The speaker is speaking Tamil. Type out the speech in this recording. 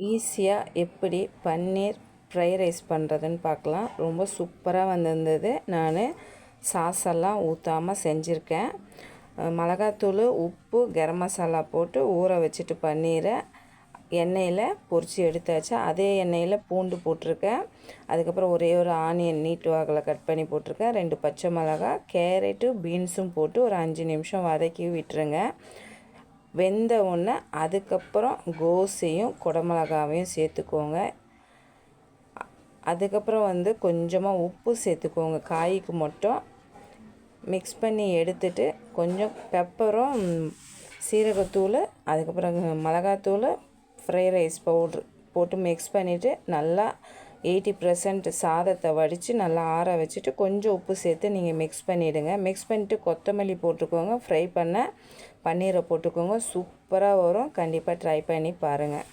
ஈஸியாக எப்படி பன்னீர் ஃப்ரை ரைஸ் பண்ணுறதுன்னு பார்க்கலாம். ரொம்ப சூப்பராக வந்திருந்தது. நான் சாஸெல்லாம் ஊற்றாமல் செஞ்சுருக்கேன். மிளகாத்தூள், உப்பு, கரம் மசாலா போட்டு ஊற வச்சுட்டு பன்னீரை எண்ணெயில் பொரித்து எடுத்தாச்சு. அதே எண்ணெயில் பூண்டு போட்டிருக்கேன். அதுக்கப்புறம் ஒரே ஒரு ஆனியன் நீட்டு வாக்கில் கட் பண்ணி போட்டிருக்கேன். 2 பச்சை மிளகாய், கேரட்டு, பீன்ஸும் போட்டு ஒரு 5 நிமிஷம் வதக்கி விட்டுருங்க. வெந்த உடனே அதுக்கப்புறம் கோஸையும் குடமிளகாவையும் சேர்த்துக்கோங்க. அதுக்கப்புறம் கொஞ்சமாக உப்பு சேர்த்துக்கோங்க. காய்க்கு மட்டும் மிக்ஸ் பண்ணி எடுத்துட்டு கொஞ்சம் பெப்பரும் சீரகத்தூள், அதுக்கப்புறம் மிளகாத்தூள், ஃப்ரை ரைஸ் பவுட்ரு போட்டு மிக்ஸ் பண்ணிவிட்டு நல்லா 80% சாதத்தை வடித்து நல்லா ஆற வச்சுட்டு கொஞ்சம் உப்பு சேர்த்து நீங்கள் மிக்ஸ் பண்ணிவிடுங்க. மிக்ஸ் பண்ணிவிட்டு கொத்தமல்லி போட்டுக்கோங்க. ஃப்ரை பண்ண பன்னீரை போட்டுக்கோங்க. சூப்பராக வரும். கண்டிப்பாக ட்ரை பண்ணி பாருங்கள்.